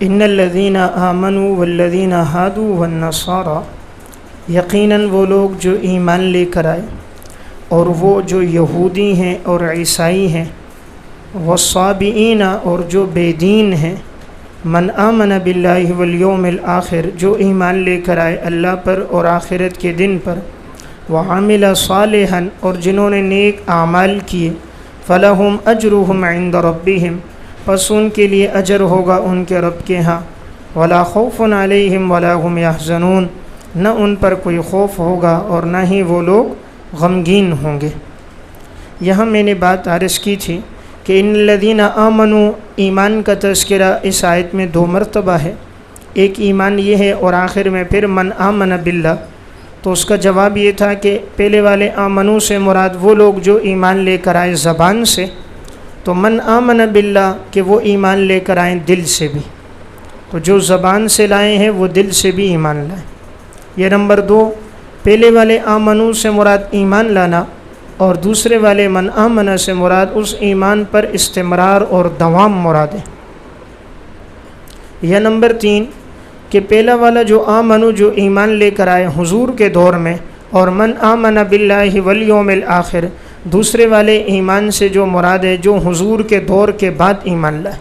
ان الذین آمنوا والذین ہادوا والنصارى، یقیناً وہ لوگ جو ایمان لے کر آئے اور وہ جو یہودی ہیں اور عیسائی ہیں، والصابئین اور جو بے دین ہیں، من آمن باللہ والیوم الآخر جو ایمان لے کر آئے اللہ پر اور آخرت کے دن پر، وعمل صالحا اور جنہوں نے نیک اعمال کیے، فلہم اجرہم عند ربہم پس ان کے لیے اجر ہوگا ان کے رب کے ہاں، ولا خوف علیہم ولا هم یحزنون نہ ان پر کوئی خوف ہوگا اور نہ ہی وہ لوگ غمگین ہوں گے۔ یہاں میں نے بات عرض کی تھی کہ ان الذین آمنوا ایمان کا تذکرہ اس آیت میں 2 مرتبہ ہے۔ ایک ایمان یہ ہے اور آخر میں پھر من آمن باللہ، تو اس کا جواب یہ تھا کہ پہلے والے آمنو سے مراد وہ لوگ جو ایمان لے کر آئے زبان سے، تو من آمن باللہ کہ وہ ایمان لے کر آئیں دل سے بھی، تو جو زبان سے لائے ہیں وہ دل سے بھی ایمان لائیں۔ یہ نمبر 2، پہلے والے آمنو سے مراد ایمان لانا اور دوسرے والے من آمن سے مراد اس ایمان پر استمرار اور دوام مراد ہے۔ یہ نمبر 3 کہ پہلا والا جو آمنو جو ایمان لے کر آئے حضور کے دور میں، اور من آمن باللہ والیوم الآخر دوسرے والے ایمان سے جو مراد ہے جو حضور کے دور کے بعد ایمان لائے،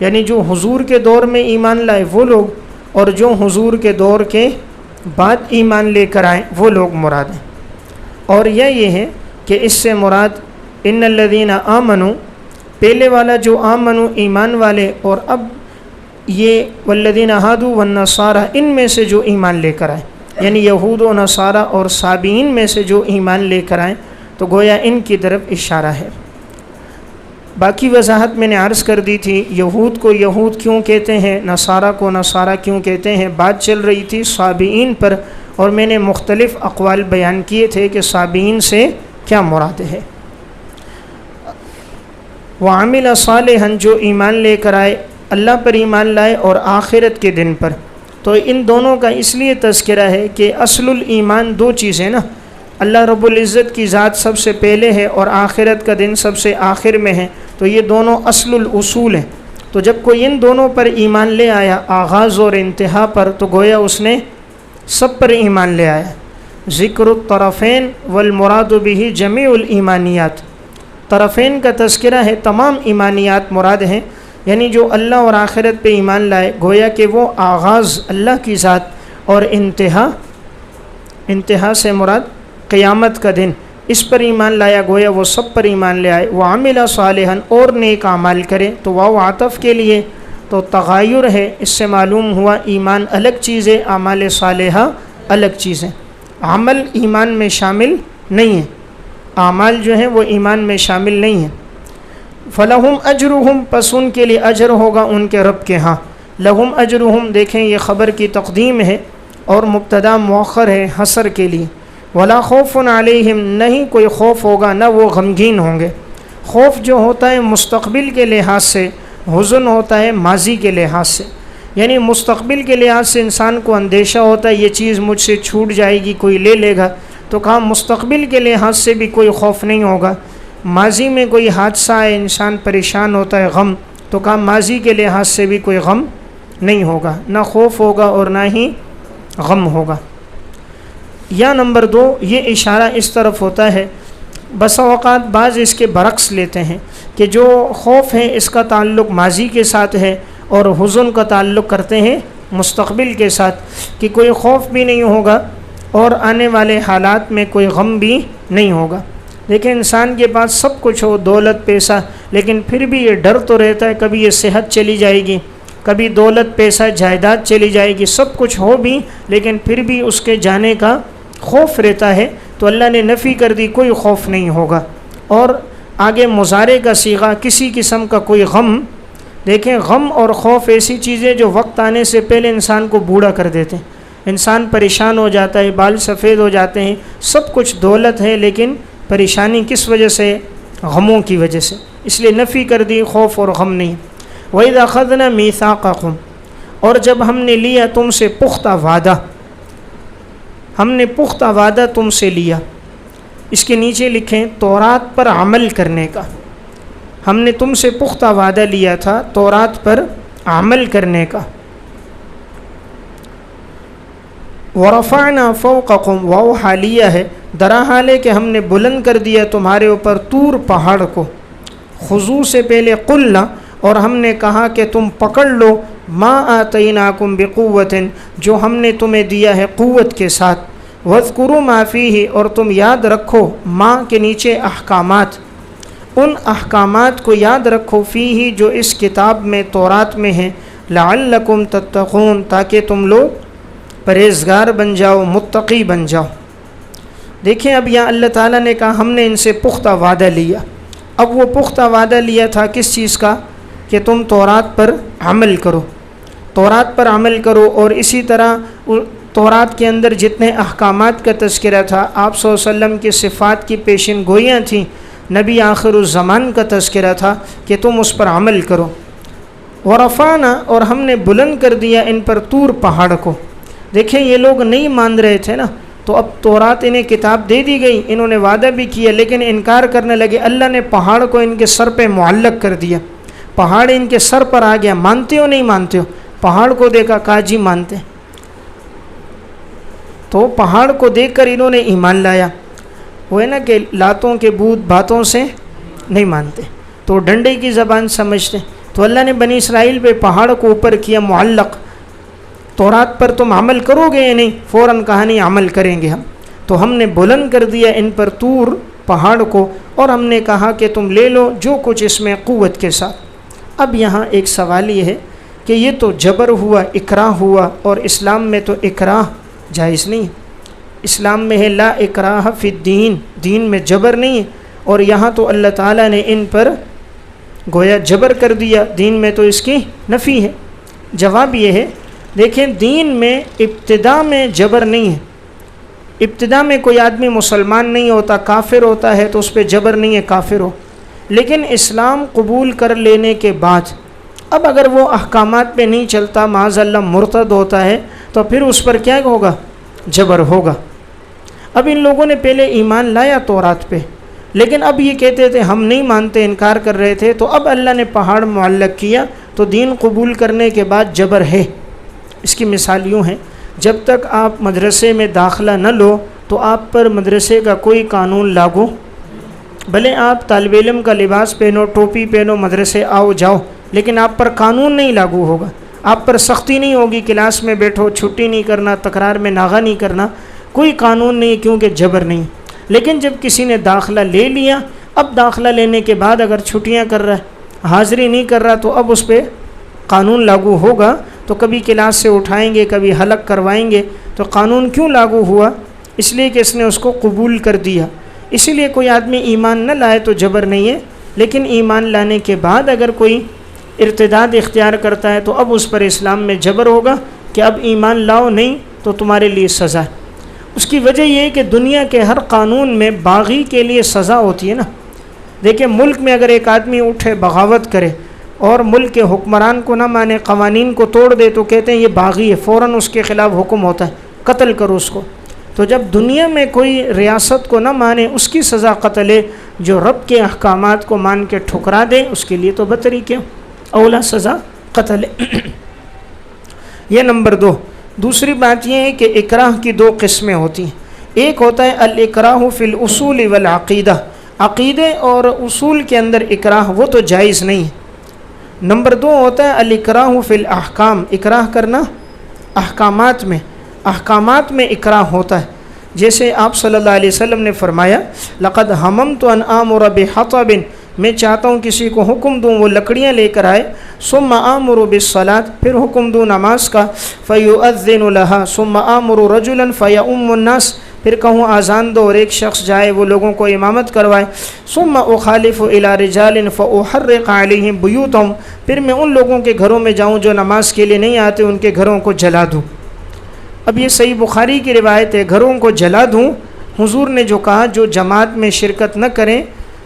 یعنی جو حضور کے دور میں ایمان لائے وہ لوگ اور جو حضور کے دور کے بعد ایمان لے کر آئیں وہ لوگ مراد ہیں۔ اور یہ ہے کہ اس سے مراد ان الذین آمنوا پہلے والا جو آمنوا ایمان والے، اور اب یہ والذین ہادوا والنصارى ان میں سے جو ایمان لے کر آئیں، یعنی یہود و نصارہ اور صابئین میں سے جو ایمان لے کر آئیں، تو گویا ان کی طرف اشارہ ہے۔ باقی وضاحت میں نے عرض کر دی تھی، یہود کو یہود کیوں کہتے ہیں، نصارہ کو نصارہ کیوں کہتے ہیں، بات چل رہی تھی صابئین پر، اور میں نے مختلف اقوال بیان کیے تھے کہ صابئین سے کیا مراد ہے۔ وعمل صالحا جو ایمان لے کر آئے اللہ پر ایمان لائے اور آخرت کے دن پر، تو ان دونوں کا اس لیے تذکرہ ہے کہ اصل الایمان 2 چیزیں نا، اللہ رب العزت کی ذات سب سے پہلے ہے اور آخرت کا دن سب سے آخر میں ہے، تو یہ دونوں اصل الاصول ہیں۔ تو جب کوئی ان دونوں پر ایمان لے آیا آغاز اور انتہا پر، تو گویا اس نے سب پر ایمان لے آیا۔ ذکر الطرفین والمراد به جمیع الایمانیات، طرفین کا تذکرہ ہے، تمام ایمانیات مراد ہیں، یعنی جو اللہ اور آخرت پہ ایمان لائے گویا کہ وہ آغاز اللہ کی ذات اور انتہا سے مراد قیامت کا دن، اس پر ایمان لایا گویا وہ سب پر ایمان لے آئے۔ وعمل صالحا اور نیک اعمال کرے، تو واو عطف کے لیے تو تغایر ہے، اس سے معلوم ہوا ایمان الگ چیز ہے، اعمال صالحہ الگ چیز ہے۔ عمل ایمان میں شامل نہیں ہے، اعمال جو ہیں وہ ایمان میں شامل نہیں ہیں۔ فلہم اجرہم پس ان کے لیے اجر ہوگا ان کے رب کے ہاں۔ لہم اجرہم دیکھیں یہ خبر کی تقدیم ہے اور مبتدا مؤخر ہے حصر کے لیے۔ ولا خوف علیہم نہیں کوئی خوف ہوگا، نہ وہ غمگین ہوں گے۔ خوف جو ہوتا ہے مستقبل کے لحاظ سے، حزن ہوتا ہے ماضی کے لحاظ سے، یعنی مستقبل کے لحاظ سے انسان کو اندیشہ ہوتا ہے یہ چیز مجھ سے چھوٹ جائے گی، کوئی لے لے گا، تو کہا مستقبل کے لحاظ سے بھی کوئی خوف نہیں ہوگا۔ ماضی میں کوئی حادثہ ہے انسان پریشان ہوتا ہے غم، تو کہا ماضی کے لحاظ سے بھی کوئی غم نہیں ہوگا، نہ خوف ہوگا اور نہ ہی غم ہوگا۔ یا نمبر 2 یہ اشارہ اس طرف ہوتا ہے، بسا اوقات بعض اس کے برعکس لیتے ہیں کہ جو خوف ہے اس کا تعلق ماضی کے ساتھ ہے اور حزن کا تعلق کرتے ہیں مستقبل کے ساتھ، کہ کوئی خوف بھی نہیں ہوگا اور آنے والے حالات میں کوئی غم بھی نہیں ہوگا۔ دیکھیں انسان کے پاس سب کچھ ہو، دولت پیسہ، لیکن پھر بھی یہ ڈر تو رہتا ہے کبھی یہ صحت چلی جائے گی، کبھی دولت پیسہ جائیداد چلی جائے گی، سب کچھ ہو بھی لیکن پھر بھی اس کے جانے کا خوف رہتا ہے، تو اللہ نے نفی کر دی کوئی خوف نہیں ہوگا۔ اور آگے مضارع کا صیغہ کسی قسم کا کوئی غم، دیکھیں غم اور خوف ایسی چیزیں جو وقت آنے سے پہلے انسان کو بوڑھا کر دیتے ہیں، انسان پریشان ہو جاتا ہے، بال سفید ہو جاتے ہیں، سب کچھ دولت ہے لیکن پریشانی کس وجہ سے؟ غموں کی وجہ سے، اس لیے نفی کر دی خوف اور غم نہیں۔ وَإِذَا أَخَذْنَا مِيثَاقَكُمْ اور جب ہم نے لیا تم سے پختہ وعدہ، ہم نے پختہ وعدہ تم سے لیا، اس کے نیچے لکھیں تورات پر عمل کرنے کا، ہم نے تم سے پختہ وعدہ لیا تھا تورات پر عمل کرنے کا۔ وَرَفَعْنَا فَوْقَكُمْ واو حالیہ ہے، درا حال ہے کہ ہم نے بلند کر دیا تمہارے اوپر طور پہاڑ کو، خضوع سے پہلے قلنا، اور ہم نے کہا کہ تم پکڑ لو ما آتیناکم بقوت، جو ہم نے تمہیں دیا ہے قوت کے ساتھ، وَاذْكُرُوا مَا فِيهِ، اور تم یاد رکھو ما کے نیچے احکامات، ان احکامات کو یاد رکھو فیہ جو اس کتاب میں تورات میں ہیں، لعلکم تتقون تاکہ تم لوگ پرہیزگار بن جاؤ، متقی بن جاؤ۔ دیکھیں اب یہاں اللہ تعالیٰ نے کہا ہم نے ان سے پختہ وعدہ لیا۔ اب وہ پختہ وعدہ لیا تھا کس چیز کا؟ کہ تم تورات پر عمل کرو، تورات پر عمل کرو، اور اسی طرح تورات کے اندر جتنے احکامات کا تذکرہ تھا، آپ صلی اللہ علیہ وسلم کی صفات کی پیشن گوئیاں تھیں، نبی آخر الزمان کا تذکرہ تھا کہ تم اس پر عمل کرو۔ ورفعنا، اور ہم نے بلند کر دیا ان پر طور پہاڑ کو۔ دیکھیں یہ لوگ نہیں مان رہے تھے نا، تو اب تورات انہیں کتاب دے دی گئی، انہوں نے وعدہ بھی کیا لیکن انکار کرنے لگے۔ اللہ نے پہاڑ کو ان کے سر پہ معلق کر دیا، پہاڑ ان کے سر پر آ گیا۔ مانتے ہو نہیں مانتے ہو؟ پہاڑ کو دیکھا، کہا جی مانتے۔ تو پہاڑ کو دیکھ کر انہوں نے ایمان لایا۔ وہ ہے نا کہ لاتوں کے بت باتوں سے نہیں مانتے، تو ڈنڈے کی زبان سمجھتے۔ تو اللہ نے بنی اسرائیل پہ پہاڑ کو اوپر کیا معلق۔ تورات پر تم عمل کرو گے یا نہیں؟ فوراً کہا نہیں، عمل کریں گے ہم۔ تو ہم نے بلند کر دیا ان پر طور پہاڑ کو، اور ہم نے کہا کہ تم لے لو جو کچھ اس میں قوت کے ساتھ۔ اب یہاں ایک سوال یہ ہے کہ یہ تو جبر ہوا، اکراہ ہوا، اور اسلام میں تو اکراہ جائز نہیں ہے۔ اسلام میں ہے لا اکراہ فی الدین، دین میں جبر نہیں ہے، اور یہاں تو اللہ تعالیٰ نے ان پر گویا جبر کر دیا، دین میں تو اس کی نفی ہے۔ جواب یہ ہے، دیکھیں دین میں ابتدا میں جبر نہیں ہے۔ ابتدا میں کوئی آدمی مسلمان نہیں ہوتا، کافر ہوتا ہے تو اس پہ جبر نہیں ہے کافر ہو، لیکن اسلام قبول کر لینے کے بعد اب اگر وہ احکامات پہ نہیں چلتا، معاذ اللہ مرتد ہوتا ہے، تو پھر اس پر کیا ہوگا؟ جبر ہوگا۔ اب ان لوگوں نے پہلے ایمان لایا تورات پہ، لیکن اب یہ کہتے تھے ہم نہیں مانتے، انکار کر رہے تھے، تو اب اللہ نے پہاڑ معلق کیا، تو دین قبول کرنے کے بعد جبر ہے۔ اس کی مثال یوں ہے، جب تک آپ مدرسے میں داخلہ نہ لو تو آپ پر مدرسے کا کوئی قانون لاگو، بھلے آپ طالب علم کا لباس پہنو، ٹوپی پہنو، مدرسے آؤ جاؤ، لیکن آپ پر قانون نہیں لاگو ہوگا، آپ پر سختی نہیں ہوگی، کلاس میں بیٹھو، چھٹی نہیں کرنا، تکرار میں ناغہ نہیں کرنا، کوئی قانون نہیں، کیونکہ جبر نہیں۔ لیکن جب کسی نے داخلہ لے لیا، اب داخلہ لینے کے بعد اگر چھٹیاں کر رہا ہے، حاضری نہیں کر رہا، تو اب اس پہ قانون لاگو ہوگا، تو کبھی کلاس سے اٹھائیں گے، کبھی حلق کروائیں گے۔ تو قانون کیوں لاگو ہوا؟ اس لیے کہ اس نے اس کو قبول کر دیا۔ اسی لیے کوئی آدمی ایمان نہ لائے تو جبر نہیں ہے، لیکن ایمان لانے کے بعد اگر کوئی ارتداد اختیار کرتا ہے تو اب اس پر اسلام میں جبر ہوگا کہ اب ایمان لاؤ نہیں تو تمہارے لیے سزا ہے۔ اس کی وجہ یہ ہے کہ دنیا کے ہر قانون میں باغی کے لیے سزا ہوتی ہے نا۔ دیکھیں ملک میں اگر ایک آدمی اٹھے بغاوت کرے اور ملک کے حکمران کو نہ مانے، قوانین کو توڑ دے، تو کہتے ہیں یہ باغی ہے، فوراً اس کے خلاف حکم ہوتا ہے قتل کرو اس کو۔ تو جب دنیا میں کوئی ریاست کو نہ مانے، اس کی سزا قتل ہے۔ جو رب کے احکامات کو مان کے ٹھکرا دے اس کے لیے تو بدتری کیوں، اولا سزا قتل ہے۔ یہ نمبر 2۔ دوسری بات یہ ہے کہ اکراہ کی 2 قسمیں ہوتی ہیں۔ ایک ہوتا ہے الاکراہ فی الاصول والعقیدہ، عقیدے اور اصول کے اندر اکراہ، وہ تو جائز نہیں ہے۔ نمبر 2 ہوتا ہے الاکراہ فی الاحکام، اکراہ کرنا احکامات میں، احکامات میں اکراہ ہوتا ہے۔ جیسے آپ صلی اللہ علیہ وسلم نے فرمایا لقد حممت ان آمر بحطب، میں چاہتا ہوں کسی کو حکم دوں وہ لکڑیاں لے کر آئے، ثم آمر بالصلاۃ، پھر حکم دوں نماز کا، فیؤذن لها، ثم آمر رجلا فیؤم الناس، پھر کہوں آزان دو اور ایک شخص جائے وہ لوگوں کو امامت کروائے، ثم اخالف الى رجال فاحرق علیہم بیوتہم، پھر میں ان لوگوں کے گھروں میں جاؤں جو نماز کے لیے نہیں آتے، ان کے گھروں کو جلا دوں۔ اب یہ صحیح بخاری کی روایت ہے، گھروں کو جلا دوں، حضور نے جو کہا جو جماعت میں شرکت نہ کریں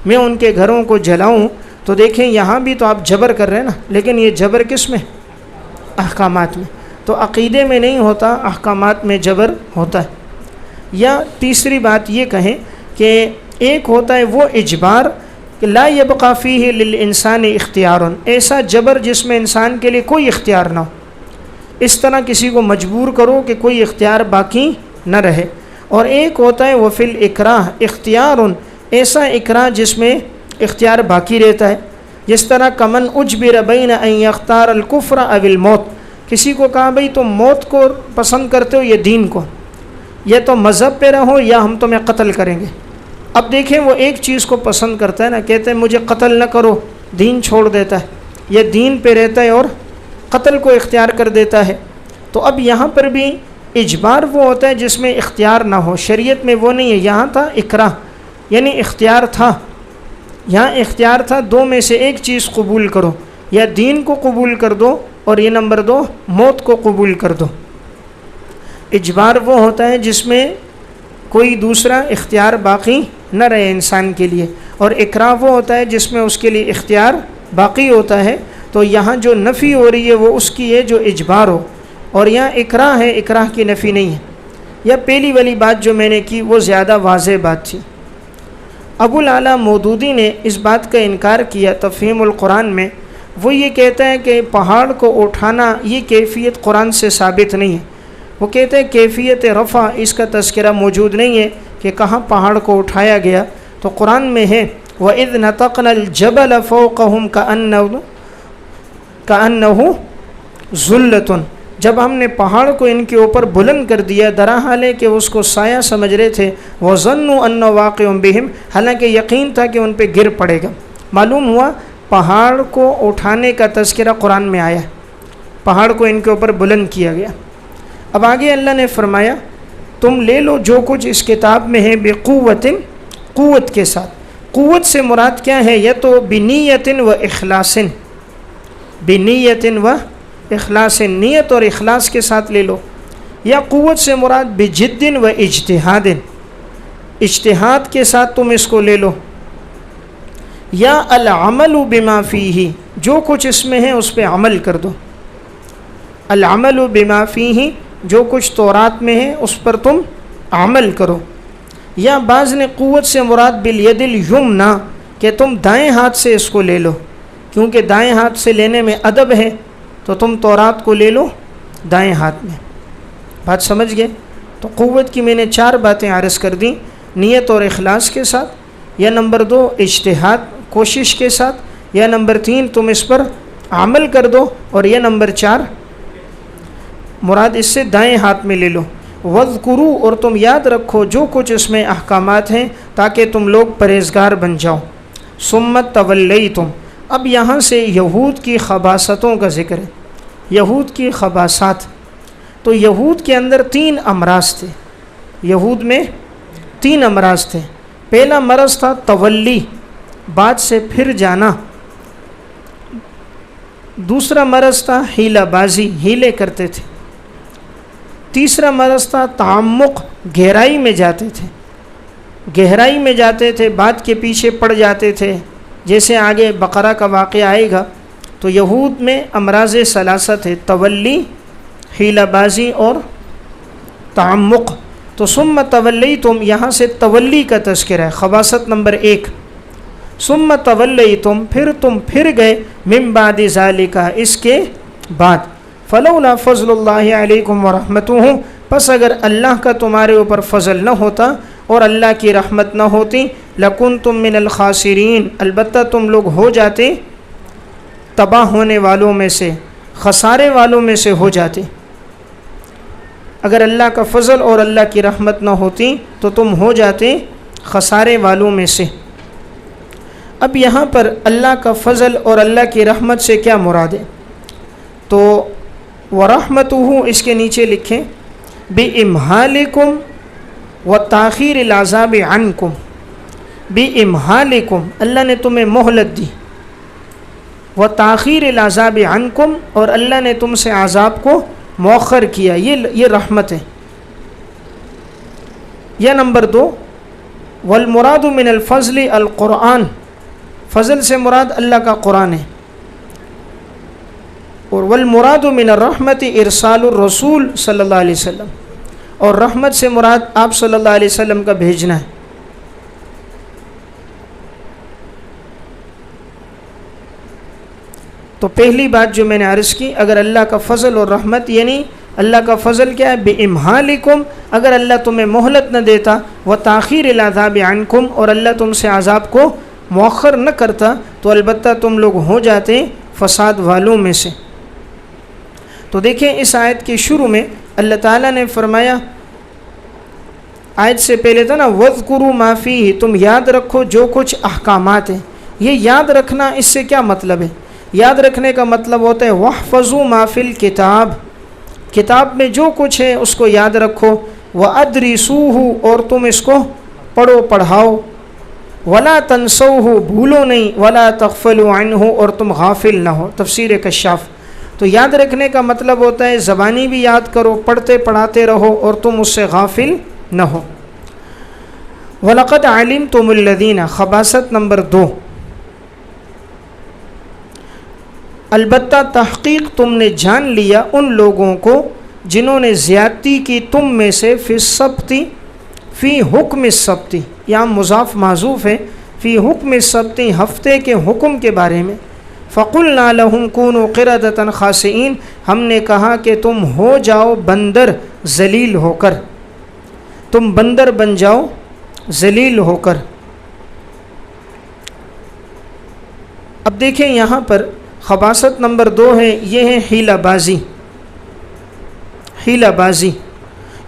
میں ان کے گھروں کو جلاؤں، تو دیکھیں یہاں بھی تو آپ جبر کر رہے ہیں نا، لیکن یہ جبر کس میں؟ احکامات میں۔ تو عقیدے میں نہیں ہوتا، احکامات میں جبر ہوتا ہے۔ یا تیسری بات یہ کہیں کہ ایک ہوتا ہے وہ اجبار کہ لا یبقى فیہ للانسان اختیار، ایسا جبر جس میں انسان کے لیے کوئی اختیار نہ ہو، اس طرح کسی کو مجبور کرو کہ کوئی اختیار باقی نہ رہے۔ اور ایک ہوتا ہے وفی الاکراہ اختیار، ایسا اکراہ جس میں اختیار باقی رہتا ہے، جس طرح کمن اجبر بین ان یختار الکفر او الموت، کسی کو کہا بھئی تم موت کو پسند کرتے ہو یا دین کو، یا تو مذہب پہ رہو یا ہم تمہیں قتل کریں گے۔ اب دیکھیں وہ ایک چیز کو پسند کرتا ہے نا، کہتے ہیں مجھے قتل نہ کرو، دین چھوڑ دیتا ہے، یا دین پہ رہتا ہے اور قتل کو اختیار کر دیتا ہے۔ تو اب یہاں پر بھی اجبار وہ ہوتا ہے جس میں اختیار نہ ہو، شریعت میں وہ نہیں ہے، یہاں تھا اکراہ یعنی اختیار تھا، یہاں اختیار تھا دو میں سے ایک چیز قبول کرو، یا دین کو قبول کر دو اور یہ نمبر دو موت کو قبول کر دو۔ اجبار وہ ہوتا ہے جس میں کوئی دوسرا اختیار باقی نہ رہے انسان کے لیے، اور اکراہ وہ ہوتا ہے جس میں اس کے لیے اختیار باقی ہوتا ہے۔ تو یہاں جو نفی ہو رہی ہے وہ اس کی ہے جو اجبار ہو، اور یہاں اکراہ ہے، اکراہ کی نفی نہیں ہے۔ یا پہلی والی بات جو میں نے کی وہ زیادہ واضح بات تھی۔ ابو الاعلیٰ مودودی نے اس بات کا انکار کیا تفہیم القرآن میں، وہ یہ کہتا ہے کہ پہاڑ کو اٹھانا یہ کیفیت قرآن سے ثابت نہیں ہے۔ وہ کہتے ہیں کیفیت رفع اس کا تذکرہ موجود نہیں ہے کہ کہاں پہاڑ کو اٹھایا گیا، تو قرآن میں ہے وَإِذْ نَتَقْنَا الْجَبَلَ فَوْقَهُمْ كَأَنَّهُ ذُلَّةٌ، جب ہم نے پہاڑ کو ان کے اوپر بلند کر دیا، درحال ہے کہ اس کو سایہ سمجھ رہے تھے، وَظَنُّوا أَنَّهُ واقع بِهِمْ، حالانکہ یقین تھا کہ ان پہ گر پڑے گا۔ معلوم ہوا پہاڑ کو اٹھانے کا تذکرہ قرآن میں آیا، پہاڑ کو ان کے اوپر بلند کیا گیا۔ اب آگے اللہ نے فرمایا تم لے لو جو کچھ اس کتاب میں ہے بقوت، قوت کے ساتھ۔ قوت سے مراد کیا ہے؟ یا تو بنیت و اخلاص، بنیت و اخلاص، نیت اور اخلاص کے ساتھ لے لو، یا قوت سے مراد بجد و اجتہاد، اجتہاد کے ساتھ تم اس کو لے لو، یا العمل بما فیہ، جو کچھ اس میں ہے اس پہ عمل کر دو، العمل بما فیہ، جو کچھ تورات میں ہے اس پر تم عمل کرو۔ یا بعض نے قوت سے مراد بالید الیمنا، کہ تم دائیں ہاتھ سے اس کو لے لو، کیونکہ دائیں ہاتھ سے لینے میں ادب ہے، تو تم تورات کو لے لو دائیں ہاتھ میں۔ بات سمجھ گئے؟ تو قوت کی میں نے 4 باتیں عرض کر دیں، نیت اور اخلاص کے ساتھ، یا نمبر 2 اجتہاد کوشش کے ساتھ، یا نمبر 3 تم اس پر عمل کر دو، اور یا نمبر 4 مراد اس سے دائیں ہاتھ میں لے لو۔ وَاذْكُرُوا، اور تم یاد رکھو جو کچھ اس میں احکامات ہیں تاکہ تم لوگ پرہیزگار بن جاؤ۔ ثُمَّ تَوَلَّيْتُمْ، اب یہاں سے یہود کی خباثتوں کا ذکر ہے، یہود کی خباثات۔ تو یہود کے اندر 3 امراض تھے، یہود میں 3 امراض تھے۔ پہلا مرض تھا تولی، بات سے پھر جانا۔ دوسرا مرض تھا ہیلہ بازی، ہیلے کرتے تھے۔ تیسرا مرض تھا تعمق، گہرائی میں جاتے تھے، گہرائی میں جاتے تھے، بات کے پیچھے پڑ جاتے تھے، جیسے آگے بقرہ کا واقعہ آئے گا۔ تو یہود میں امراض ثلاثت ہے، تولی، ہیلہ بازی اور تعمق۔ تو ثم تولیتم، یہاں سے تولی کا تذکرہ ہے، خباثت نمبر 1۔ ثم تولیتم، پھر تم پھر گئے، من بعد ذالک، اس کے بعد۔ فلولا فضل اللہ علیکم ورحمتہ، پس اگر اللہ کا تمہارے اوپر فضل نہ ہوتا اور اللہ کی رحمت نہ ہوتی، لکنتم من الخاسرین، البتہ تم لوگ ہو جاتے تباہ ہونے والوں میں سے، خسارے والوں میں سے ہو جاتے۔ اگر اللہ کا فضل اور اللہ کی رحمت نہ ہوتی تو تم ہو جاتے خسارے والوں میں سے۔ اب یہاں پر اللہ کا فضل اور اللہ کی رحمت سے کیا مراد ہے؟ تو وَرَحْمَتُهُ اس کے نیچے لکھیں بِإِمْحَالِكُمْ وَتَأْخِيرِ الْعَذَابِ عَنْكُمْ، بِإِمْحَالِكُمْ، اللہ نے تمہیں مہلت دی، وَتَأْخِيرِ الْعَذَابِ عَنْكُمْ، اور اللہ نے تم سے عذاب کو مؤخر کیا، یہ رحمت ہے۔ یا نمبر 2 وَالْمُرَادُ مِنَ الْفَضْلِ الْقُرْآنِ، فضل سے مراد اللہ کا قرآن ہے۔ اور والمراد من الرحمت ارسال الرسول صلی اللہ علیہ وسلم، اور رحمت سے مراد آپ صلی اللہ علیہ وسلم کا بھیجنا ہے۔ تو پہلی بات جو میں نے عرض کی، اگر اللہ کا فضل اور رحمت، یعنی اللہ کا فضل کیا ہے؟ بِإِمْحَالِكُمْ، اگر اللہ تمہیں مہلت نہ دیتا، وَتَأْخِيرِ الْعَذَابِ عَنْكُمْ، اور اللہ تم سے عذاب کو مؤخر نہ کرتا، تو البتہ تم لوگ ہو جاتے فساد والوں میں سے۔ تو دیکھیں اس آیت کے شروع میں اللہ تعالیٰ نے فرمایا، آیت سے پہلے تھا نا وَاذْكُرُوا مَا فِيهِ، تم یاد رکھو جو کچھ احکامات ہیں۔ یہ یاد رکھنا، اس سے کیا مطلب ہے؟ یاد رکھنے کا مطلب ہوتا ہے وَاحْفَظُوا مَا فِي الْكِتَابِ، کتاب میں جو کچھ ہے اس کو یاد رکھو، وَأَدْرِسُوهُ، اور تم اس کو پڑھو پڑھاؤ، وَلَا تَنْسَوْهُ، بھولو نہیں، وَلَا تَغْفَلُوا عَنْهُ، اور تم غافل نہ ہو۔ تفسیر کشاف۔ تو یاد رکھنے کا مطلب ہوتا ہے زبانی بھی یاد کرو، پڑھتے پڑھاتے رہو، اور تم اس سے غافل نہ ہو۔ وَلَقَدْ عَلِمْتُمُ الَّذِينَ، خباثت نمبر 2، البتہ تحقیق تم نے جان لیا ان لوگوں کو جنہوں نے زیادتی کی تم میں سے، فی السبت، فی حکم السبت، یہاں مضاف معذوف ہے، فی حکم السبت، ہفتے کے حکم کے بارے میں، فَقُلْنَا لَهُمْ كُونُوا قِرَدَةً خَاسِئِينَ، ہم نے کہا کہ تم ہو جاؤ بندر ذلیل ہو کر، تم بندر بن جاؤ ذلیل ہو کر۔ اب دیکھیں یہاں پر خباثت نمبر 2 ہے، یہ ہے حیلہ بازی۔ حیلہ بازی،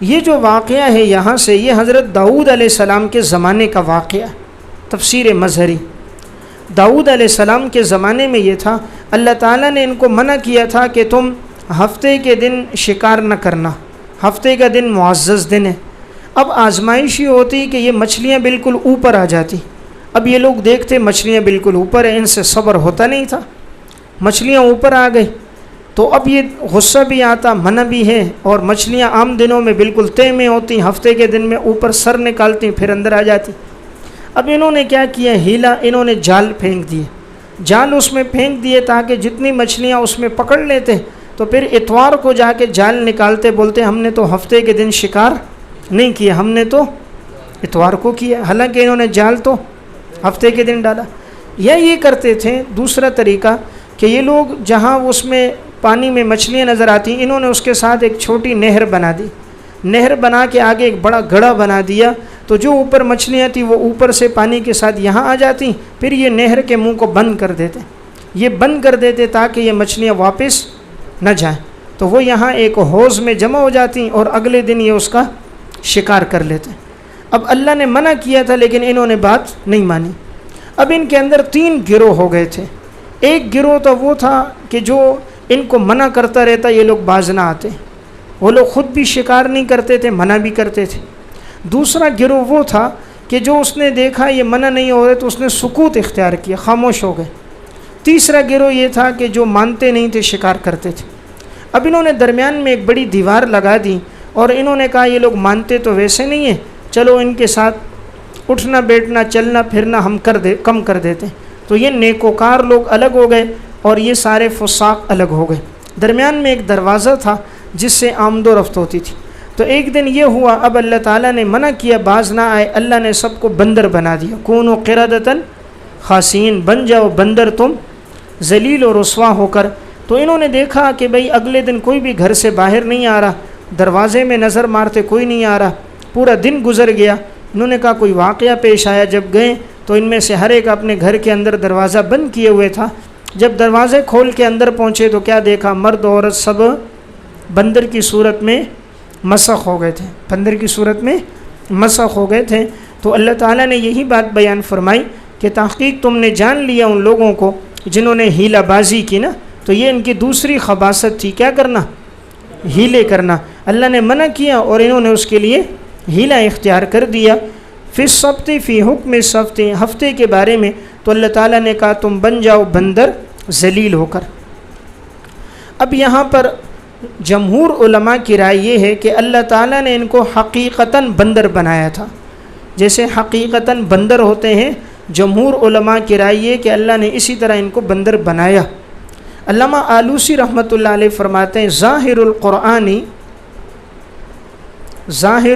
یہ جو واقعہ ہے یہاں سے، یہ حضرت داؤد علیہ السلام کے زمانے کا واقعہ، تفسیر مظہری۔ داؤد علیہ السلام کے زمانے میں یہ تھا، اللہ تعالیٰ نے ان کو منع کیا تھا کہ تم ہفتے کے دن شکار نہ کرنا، ہفتے کا دن معزز دن ہے۔ اب آزمائش یہ ہوتی کہ یہ مچھلیاں بالکل اوپر آ جاتی، اب یہ لوگ دیکھتے مچھلیاں بالکل اوپر ہیں، ان سے صبر ہوتا نہیں تھا، مچھلیاں اوپر آ گئی تو اب یہ غصہ بھی آتا، منع بھی ہے، اور مچھلیاں عام دنوں میں بالکل طے میں ہوتی، ہفتے کے دن میں اوپر سر نکالتی پھر اندر آ جاتی۔ اب انہوں نے کیا کیا ہیلہ، انہوں نے جال پھینک دیے، جال اس میں پھینک دیے تاکہ جتنی مچھلیاں اس میں پکڑ لیتے، تو پھر اتوار کو جا کے جال نکالتے، بولتے ہم نے تو ہفتے کے دن شکار نہیں کیا، ہم نے تو اتوار کو کیا، حالانکہ انہوں نے جال تو ہفتے کے دن ڈالا۔ یا یہ کرتے تھے دوسرا طریقہ کہ یہ لوگ جہاں اس میں پانی میں مچھلیاں نظر آتی، انہوں نے اس کے ساتھ ایک چھوٹی نہر بنا دی، نہر بنا کے آگے ایک بڑا گڑھا بنا دیا، تو جو اوپر مچھلیاں تھیں وہ اوپر سے پانی کے ساتھ یہاں آ جاتی، پھر یہ نہر کے منہ کو بند کر دیتے، یہ بند کر دیتے تاکہ یہ مچھلیاں واپس نہ جائیں، تو وہ یہاں ایک حوض میں جمع ہو جاتی اور اگلے دن یہ اس کا شکار کر لیتے۔ اب اللہ نے منع کیا تھا لیکن انہوں نے بات نہیں مانی۔ اب ان کے اندر 3 گروہ ہو گئے تھے۔ ایک گروہ تو وہ تھا کہ جو ان کو منع کرتا رہتا، یہ لوگ باز نہ آتے، وہ لوگ خود بھی شکار نہیں کرتے تھے، منع بھی کرتے تھے۔ دوسرا گروہ وہ تھا کہ جو اس نے دیکھا یہ منع نہیں ہو رہے تو اس نے سکوت اختیار کیا، خاموش ہو گئے۔ تیسرا گروہ یہ تھا کہ جو مانتے نہیں تھے، شکار کرتے تھے۔ اب انہوں نے درمیان میں ایک بڑی دیوار لگا دی اور انہوں نے کہا یہ لوگ مانتے تو ویسے نہیں ہیں، چلو ان کے ساتھ اٹھنا بیٹھنا چلنا پھرنا ہم کم کر دیتے، تو یہ نیکوکار لوگ الگ ہو گئے اور یہ سارے فساق الگ ہو گئے۔ درمیان میں ایک دروازہ تھا جس سے آمد و رفت ہوتی تھی۔ تو ایک دن یہ ہوا، اب اللہ تعالیٰ نے منع کیا باز نہ آئے، اللہ نے سب کو بندر بنا دیا، کونوا قردۃ خاسئین، بن جاؤ بندر تم ذلیل و رسوا ہو کر۔ تو انہوں نے دیکھا کہ بھئی اگلے دن کوئی بھی گھر سے باہر نہیں آ رہا، دروازے میں نظر مارتے کوئی نہیں آ رہا، پورا دن گزر گیا۔ انہوں نے کہا کوئی واقعہ پیش آیا، جب گئے تو ان میں سے ہر ایک اپنے گھر کے اندر دروازہ بند کیے ہوئے تھا۔ جب دروازے کھول کے اندر پہنچے تو کیا دیکھا، مرد عورت سب بندر کی صورت میں مسخ ہو گئے تھے، بندر کی صورت میں مسخ ہو گئے تھے۔ تو اللہ تعالیٰ نے یہی بات بیان فرمائی کہ تحقیق تم نے جان لیا ان لوگوں کو جنہوں نے ہیلہ بازی کی نا، تو یہ ان کی دوسری خباثت تھی، کیا کرنا، ہیلے کرنا۔ اللہ نے منع کیا اور انہوں نے اس کے لیے ہیلہ اختیار کر دیا۔ فی السبت، فی حکم السبت، ہفتے کے بارے میں تو اللہ تعالیٰ نے کہا تم بن جاؤ بندر ذلیل ہو کر۔ اب یہاں پر جمہور علماء کی رائے یہ ہے کہ اللہ تعالیٰ نے ان کو حقیقتاً بندر بنایا تھا، جیسے حقیقتاً بندر ہوتے ہیں۔ جمہور علماء کی رائے یہ کہ اللہ نے اسی طرح ان کو بندر بنایا۔ علامہ آلوسی رحمۃ اللہ علیہ فرماتے ہیں ظاہر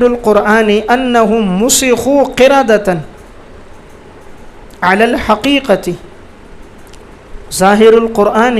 القرآن انہم مسخوا قردۃ علی الحقیقت، ظاہر القرآن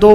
2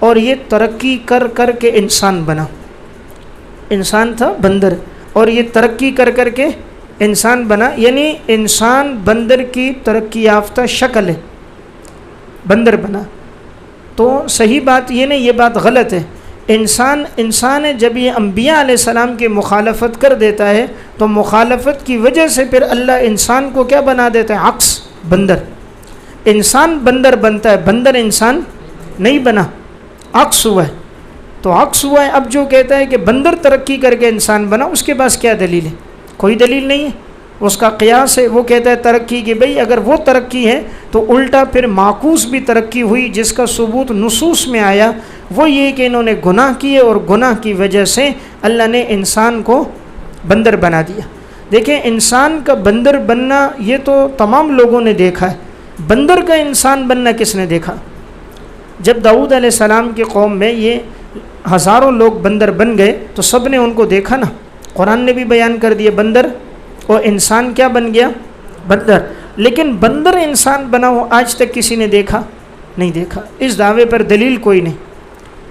اور یہ ترقی کر کر کے انسان بنا. انسان تھا بندر اور یہ ترقی کر کر کے انسان بنا، یعنی انسان بندر کی ترقی یافتہ شکل ہے، بندر بنا. تو صحیح بات یہ نہیں، یہ بات غلط ہے. انسان ہے، جب یہ انبیاء علیہ السلام کی مخالفت کر دیتا ہے تو مخالفت کی وجہ سے پھر اللہ انسان کو کیا بنا دیتا ہے؟ عکس، بندر. انسان بندر بنتا ہے، بندر انسان نہیں بنا، عکس ہوا ہے. تو عکس ہوا ہے. اب جو کہتا ہے کہ بندر ترقی کر کے انسان بنا، اس کے پاس کیا دلیل ہے؟ کوئی دلیل نہیں ہے. اس کا قیاس ہے، وہ کہتا ہے ترقی کی. بھئی اگر وہ ترقی ہے تو الٹا پھر معکوس بھی ترقی ہوئی، جس کا ثبوت نصوص میں آیا وہ یہ کہ انہوں نے گناہ کیے اور گناہ کی وجہ سے اللہ نے انسان کو بندر بنا دیا. دیکھیں انسان کا بندر بننا یہ تو تمام لوگوں نے دیکھا ہے، بندر کا انسان بننا کس نے دیکھا؟ جب داؤد علیہ السلام کی قوم میں یہ ہزاروں لوگ بندر بن گئے تو سب نے ان کو دیکھا نا. قرآن نے بھی بیان کر دیا بندر، اور انسان کیا بن گیا؟ بندر. لیکن بندر انسان بنا ہو آج تک کسی نے دیکھا نہیں دیکھا. اس دعوے پر دلیل کوئی نہیں،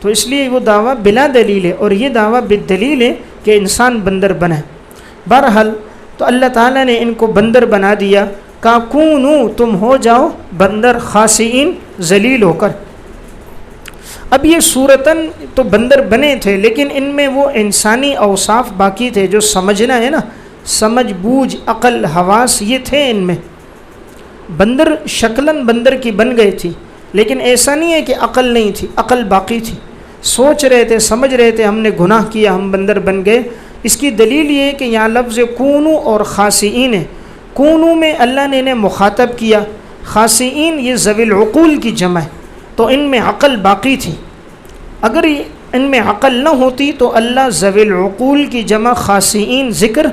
تو اس لیے وہ دعویٰ بلا دلیل ہے، اور یہ دعویٰ بالدلیل ہے کہ انسان بندر بنا ہے. بہرحال تو اللہ تعالیٰ نے ان کو بندر بنا دیا. کا کونو، تم ہو جاؤ بندر، خاسئین، ذلیل ہو کر. اب یہ صورتاً تو بندر بنے تھے، لیکن ان میں وہ انسانی اوصاف باقی تھے جو سمجھنا ہے نا، سمجھ بوجھ، عقل، حواس، یہ تھے ان میں. بندر شکلاً بندر کی بن گئی تھی، لیکن ایسا نہیں ہے کہ عقل نہیں تھی، عقل باقی تھی. سوچ رہے تھے، سمجھ رہے تھے ہم نے گناہ کیا، ہم بندر بن گئے. اس کی دلیل یہ ہے کہ یہاں لفظ کونو اور خاسئین ہے. کونو میں اللہ نے انہیں مخاطب کیا، خاسئین یہ ذوی العقول کی جمع ہے، تو ان میں عقل باقی تھی. اگر ان میں عقل نہ ہوتی تو اللہ ذوی العقول کی جمع خاسئین ذکر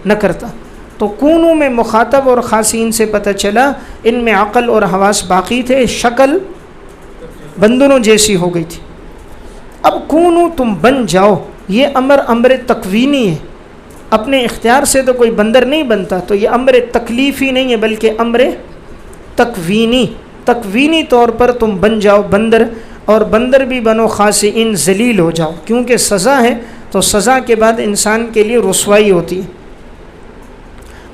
نہ کرتا. تو کونو میں مخاطب اور خاسئین سے پتہ چلا ان میں عقل اور حواس باقی تھے، شکل بندروں جیسی ہو گئی تھی. اب کونو، تم بن جاؤ، یہ امر تکوینی ہے. اپنے اختیار سے تو کوئی بندر نہیں بنتا، تو یہ امر تکلیفی نہیں ہے بلکہ امر تکوینی طور پر تم بن جاؤ بندر، اور بندر بھی بنو خاسئین، ذلیل ہو جاؤ. کیونکہ سزا ہے تو سزا کے بعد انسان کے لیے رسوائی ہوتی ہے.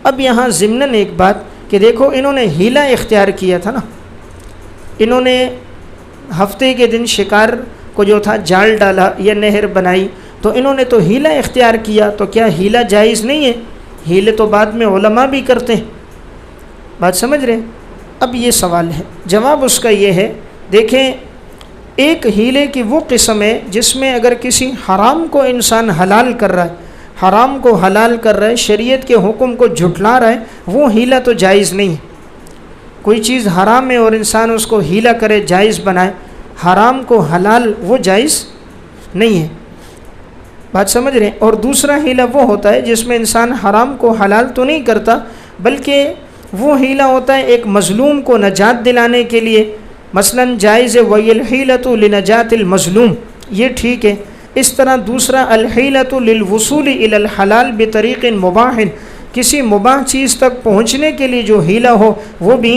اب یہاں ضمناً ایک بات کہ دیکھو انہوں نے ہیلہ اختیار کیا تھا نا. انہوں نے ہفتے کے دن شکار کو جو تھا جال ڈالا یا نہر بنائی، تو انہوں نے تو ہیلہ اختیار کیا. تو کیا ہیلہ جائز نہیں ہے؟ ہیلے تو بعد میں علماء بھی کرتے ہیں. بات سمجھ رہے ہیں؟ اب یہ سوال ہے، جواب اس کا یہ ہے، دیکھیں ایک ہیلے کی وہ قسم ہے جس میں اگر کسی حرام کو انسان حلال کر رہا ہے، حرام کو حلال کر رہا ہے، شریعت کے حکم کو جھٹلا رہا ہے، وہ ہیلہ تو جائز نہیں ہے. کوئی چیز حرام ہے اور انسان اس کو ہیلہ کرے، جائز بنائے، حرام کو حلال، وہ جائز نہیں ہے. بات سمجھ رہے ہیں؟ اور دوسرا ہیلہ وہ ہوتا ہے جس میں انسان حرام کو حلال تو نہیں کرتا، بلکہ وہ ہیلہ ہوتا ہے ایک مظلوم کو نجات دلانے کے لیے. مثلا جائز وَالْحِيلَةُ لِنَجَاةِ الْمَظْلُوم، یہ ٹھیک ہے. اس طرح دوسرا الحیلۃ للوصول الی الحلال بطریق مباح، کسی مباح چیز تک پہنچنے کے لیے جو ہیلہ ہو وہ بھی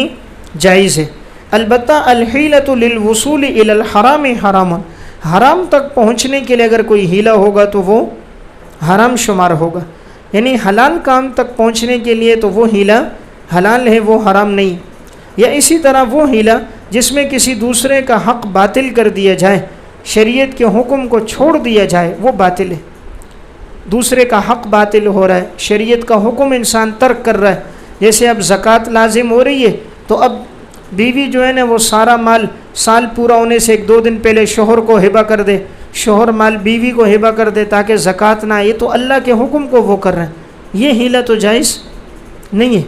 جائز ہے. البتہ الحیلۃ للوصول الی الحرام حرام، حرام تک پہنچنے کے لیے اگر کوئی ہیلہ ہوگا تو وہ حرام شمار ہوگا. یعنی حلال کام تک پہنچنے کے لیے تو وہ ہیلہ حلال ہے، وہ حرام نہیں. یا اسی طرح وہ ہیلہ جس میں کسی دوسرے کا حق باطل کر دیا جائے، شریعت کے حکم کو چھوڑ دیا جائے، وہ باطل ہے. دوسرے کا حق باطل ہو رہا ہے، شریعت کا حکم انسان ترک کر رہا ہے. جیسے اب زکوٰۃ لازم ہو رہی ہے تو اب بیوی جو ہے نا وہ سارا مال سال پورا ہونے سے 1-2 دن پہلے شوہر کو ہبہ کر دے، شوہر مال بیوی کو ہبہ کر دے تاکہ زکوٰۃ نہ آئے، تو اللہ کے حکم کو وہ کر رہے ہیں. یہ ہیلہ تو جائز نہیں ہے.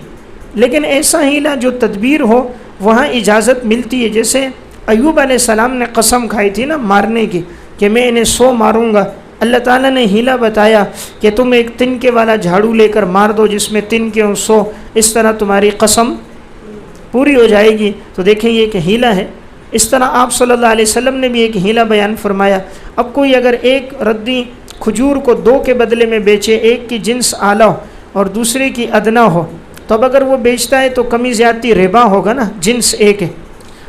لیکن ایسا ہیلہ جو تدبیر ہو وہاں اجازت ملتی ہے. جیسے ایوب علیہ السلام نے قسم کھائی تھی نا مارنے کی کہ میں انہیں 100 ماروں گا. اللہ تعالیٰ نے ہیلہ بتایا کہ تم ایک تنکے والا جھاڑو لے کر مار دو جس میں تنکے ہوں 100، اس طرح تمہاری قسم پوری ہو جائے گی. تو دیکھیں یہ ایک ہیلہ ہے. اس طرح آپ صلی اللہ علیہ وسلم نے بھی ایک ہیلہ بیان فرمایا. اب کوئی اگر ایک ردی کھجور کو 2 کے بدلے میں بیچے، ایک کی جنس اعلیٰ ہو اور دوسرے کی ادنا ہو، تو اب اگر وہ بیچتا ہے تو کمی زیادتی ربا ہوگا نا، جنس ایک ہے.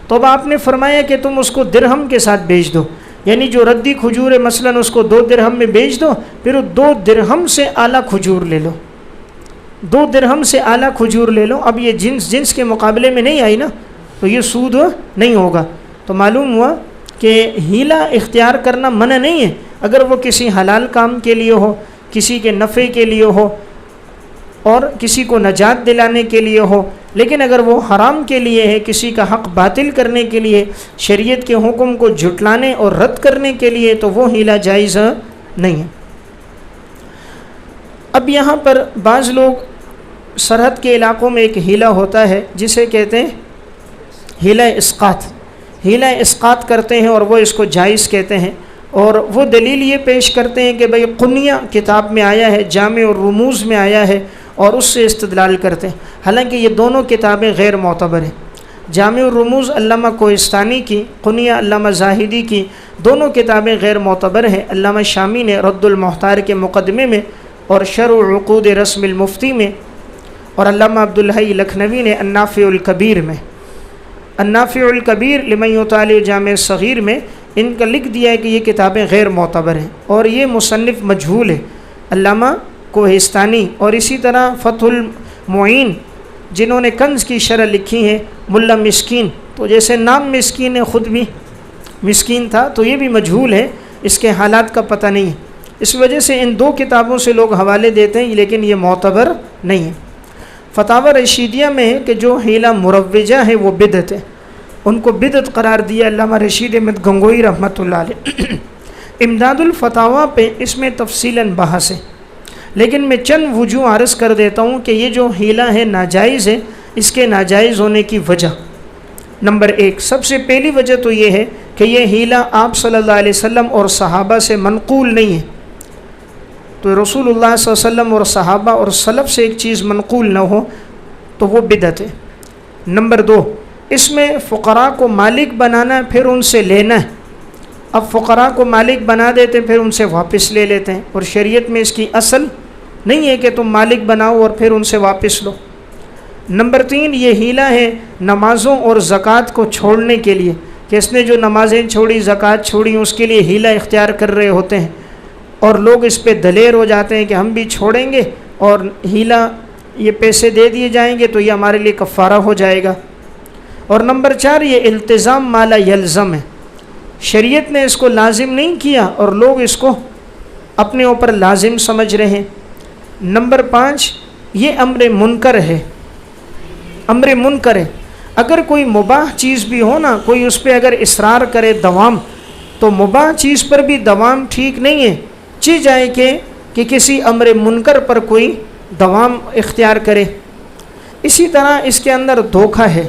تو اب آپ نے فرمایا کہ تم اس کو درہم کے ساتھ بیچ دو. یعنی جو ردی کھجور ہے مثلاً اس کو 2 درہم میں بیچ دو، پھر 2 درہم سے اعلیٰ کھجور لے لو، 2 درہم سے اعلیٰ کھجور لے لو، اب یہ جنس کے مقابلے میں نہیں آئی نا، تو یہ سود نہیں ہوگا۔ تو معلوم ہوا کہ ہیلہ اختیار کرنا منع نہیں ہے، اگر وہ کسی حلال کام کے لیے ہو، کسی کے نفع کے لیے ہو اور کسی کو نجات دلانے کے لیے ہو، لیکن اگر وہ حرام کے لیے ہے، کسی کا حق باطل کرنے کے لیے، شریعت کے حکم کو جھٹلانے اور رد کرنے کے لیے، تو وہ ہیلہ جائز نہیں ہے۔ اب یہاں پر بعض لوگ سرحد کے علاقوں میں ایک ہیلہ ہوتا ہے جسے کہتے ہیں ہیلہ اسقاط، ہیلہ اسقاط کرتے ہیں اور وہ اس کو جائز کہتے ہیں، اور وہ دلیل یہ پیش کرتے ہیں کہ بھئی قنیہ کتاب میں آیا ہے، جامع الرموز میں آیا ہے، اور اس سے استدلال کرتے ہیں، حالانکہ یہ دونوں کتابیں غیر معتبر ہیں۔ جامع الرموز علامہ کوہستانی کی، قنیہ علامہ زاہدی کی، دونوں کتابیں غیر معتبر ہیں۔ علامہ شامی نے رد المحتار کے مقدمے میں اور شرح عقود رسم المفتی میں، اور علامہ عبدالحی لکھنوی نے النافع الکبیر میں، النافع الکبیر لمن یطالع جامع صغیر میں ان کا لکھ دیا ہے کہ یہ کتابیں غیر معتبر ہیں، اور یہ مصنف مجہول ہے علامہ کوہستانی، اور اسی طرح فتح المعین جنہوں نے کنز کی شرح لکھی ہے ملا مسکین، تو جیسے نام مسکین ہے خود بھی مسکین تھا، تو یہ بھی مجہول ہے، اس کے حالات کا پتہ نہیں ہے، اس وجہ سے ان 2 کتابوں سے لوگ حوالے دیتے ہیں، لیکن یہ معتبر نہیں ہے۔ فتاوی رشیدیہ میں ہے کہ جو ہیلہ مروجہ ہے وہ بدعت ہے، ان کو بدعت قرار دیا علامہ رشید احمد گنگوئی رحمۃ اللہ علیہ۔ امداد الفتاویٰ پہ اس میں تفصیلاً بحث ہے، لیکن میں چند وجوہ عرض کر دیتا ہوں کہ یہ جو ہیلہ ہے ناجائز ہے، اس کے ناجائز ہونے کی وجہ۔ نمبر 1، سب سے پہلی وجہ تو یہ ہے کہ یہ ہیلہ آپ صلی اللہ علیہ وسلم اور صحابہ سے منقول نہیں ہے، تو رسول اللہ صلی اللہ علیہ وسلم اور صحابہ اور سلف سے ایک چیز منقول نہ ہو تو وہ بدعت ہے۔ نمبر 2، اس میں فقراء کو مالک بنانا پھر ان سے لینا ہے، اب فقراء کو مالک بنا دیتے پھر ان سے واپس لے لیتے ہیں، اور شریعت میں اس کی اصل نہیں ہے کہ تم مالک بناؤ اور پھر ان سے واپس لو۔ نمبر 3، یہ ہیلہ ہے نمازوں اور زکوٰۃ کو چھوڑنے کے لیے، کہ اس نے جو نمازیں چھوڑی، زکوٰۃ چھوڑی، اس کے لیے ہیلہ اختیار کر رہے ہوتے ہیں، اور لوگ اس پہ دلیر ہو جاتے ہیں کہ ہم بھی چھوڑیں گے اور ہیلہ یہ پیسے دے دیے جائیں گے تو یہ ہمارے لیے کفارہ ہو جائے گا۔ اور نمبر 4، یہ التزام ما لا یلزم ہے، شریعت نے اس کو لازم نہیں کیا اور لوگ اس کو اپنے اوپر لازم سمجھ رہے ہیں۔ نمبر 5، یہ امر منکر ہے، امر منکر ہے، اگر کوئی مباح چیز بھی ہو نا، کوئی اس پہ اگر اصرار کرے دوام، تو مباح چیز پر بھی دوام ٹھیک نہیں ہے، چی جائے کہ کسی امر منکر پر کوئی دوام اختیار کرے۔ اسی طرح اس کے اندر دھوکہ ہے،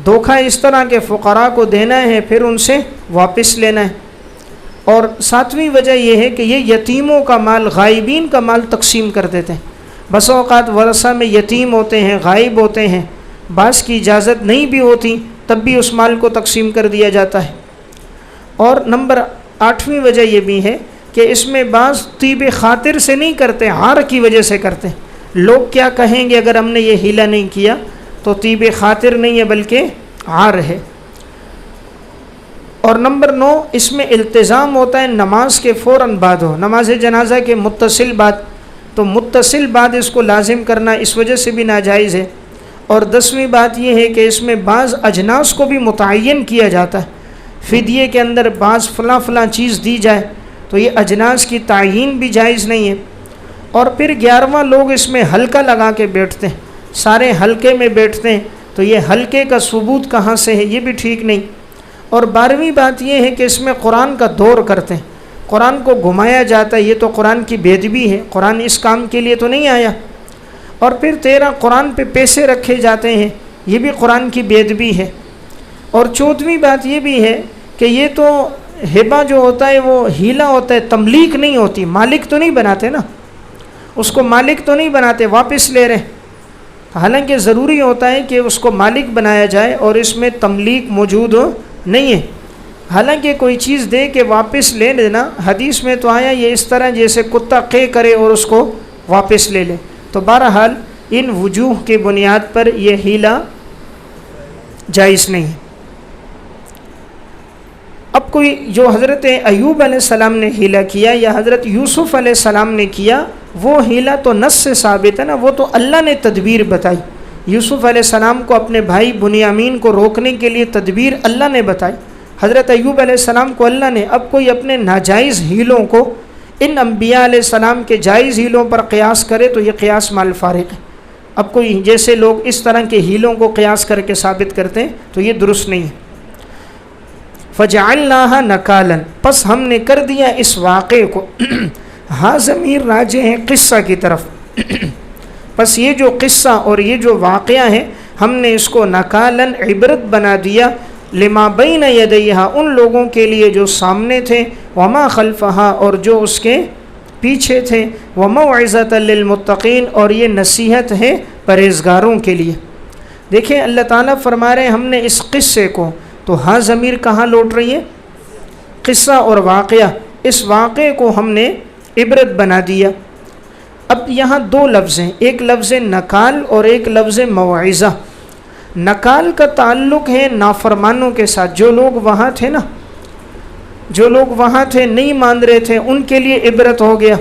دھوکہ اس طرح کے فقراء کو دینا ہے پھر ان سے واپس لینا ہے۔ اور 7ویں وجہ یہ ہے کہ یہ یتیموں کا مال، غائبین کا مال تقسیم کر دیتے ہیں، بس اوقات ورثہ میں یتیم ہوتے ہیں، غائب ہوتے ہیں، بعض کی اجازت نہیں بھی ہوتی تب بھی اس مال کو تقسیم کر دیا جاتا ہے۔ اور نمبر 8ویں وجہ یہ بھی ہے کہ اس میں بعض طیب خاطر سے نہیں کرتے، عار کی وجہ سے کرتے ہیں، لوگ کیا کہیں گے اگر ہم نے یہ ہیلہ نہیں کیا، تو طیب خاطر نہیں ہے بلکہ عار ہے۔ اور نمبر 9، اس میں التزام ہوتا ہے نماز کے فوراً بعد ہو، نماز جنازہ کے متصل بعد، تو متصل بعد اس کو لازم کرنا اس وجہ سے بھی ناجائز ہے۔ اور 10ویں بات یہ ہے کہ اس میں بعض اجناس کو بھی متعین کیا جاتا ہے، فدیے کے اندر بعض فلاں فلاں چیز دی جائے، تو یہ اجناس کی تعیین بھی جائز نہیں ہے۔ اور پھر 11واں، لوگ اس میں حلقہ لگا کے بیٹھتے ہیں، سارے حلقے میں بیٹھتے ہیں، تو یہ حلقے کا ثبوت کہاں سے ہے، یہ بھی ٹھیک نہیں۔ اور 12ویں بات یہ ہے کہ اس میں قرآن کا دور کرتے ہیں، قرآن کو گھمایا جاتا ہے، یہ تو قرآن کی بے ادبی ہے، قرآن اس کام کے لیے تو نہیں آیا۔ اور پھر 13، قرآن پہ پیسے رکھے جاتے ہیں، یہ بھی قرآن کی بے ادبی ہے۔ اور 14ویں بات یہ بھی ہے کہ یہ تو ہبہ جو ہوتا ہے وہ ہیلہ ہوتا ہے، تملیک نہیں ہوتی، مالک تو نہیں بناتے نا، اس کو مالک تو نہیں بناتے، واپس لے رہے، حالانکہ ضروری ہوتا ہے کہ اس کو مالک بنایا جائے اور اس میں تملیک موجود نہیں ہے۔ حالانکہ کوئی چیز دے کے واپس لے لینا، حدیث میں تو آیا یہ اس طرح جیسے کتا قے کرے اور اس کو واپس لے لے، تو بہرحال ان وجوہ کی بنیاد پر یہ ہیلہ جائز نہیں ہے۔ اب کوئی جو حضرت ایوب علیہ السلام نے حیلہ کیا یا حضرت یوسف علیہ السلام نے کیا، وہ حیلہ تو نص سے ثابت ہے نا، وہ تو اللہ نے تدبیر بتائی۔ یوسف علیہ السلام کو اپنے بھائی بنیامین کو روکنے کے لیے تدبیر اللہ نے بتائی، حضرت ایوب علیہ السلام کو اللہ نے۔ اب کوئی اپنے ناجائز ہیلوں کو ان انبیاء علیہ السلام کے جائز ہیلوں پر قیاس کرے تو یہ قیاس مال فارغ ہے۔ اب کوئی جیسے لوگ اس طرح کے ہیلوں کو قیاس کر کے ثابت کرتے ہیں تو یہ درست نہیں ہے۔ فَجَعَلْنَاهَا نَكَالًا، پس ہم نے کر دیا اس واقعے کو ہاں ضمیر راجع ہے قصہ کی طرف، پس یہ جو قصہ اور یہ جو واقعہ ہے ہم نے اس کو نکالن عبرت بنا دیا، لما بین یدیہا ان لوگوں کے لیے جو سامنے تھے، وما خلفہا اور جو اس کے پیچھے تھے، وموعظۃ للمتقین اور یہ نصیحت ہے پرہیزگاروں کے لیے۔ دیکھیں اللہ تعالیٰ فرما رہے ہیں ہم نے اس قصے کو، تو ہاں ضمیر کہاں لوٹ رہی ہے؟ قصہ اور واقعہ، اس واقعے کو ہم نے عبرت بنا دیا۔ اب یہاں دو لفظ ہیں، ایک لفظ نکال اور ایک لفظ موعظہ۔ نکال کا تعلق ہے نافرمانوں کے ساتھ، جو لوگ وہاں تھے نا، جو لوگ وہاں تھے نہیں مان رہے تھے، ان کے لیے عبرت ہو گیا،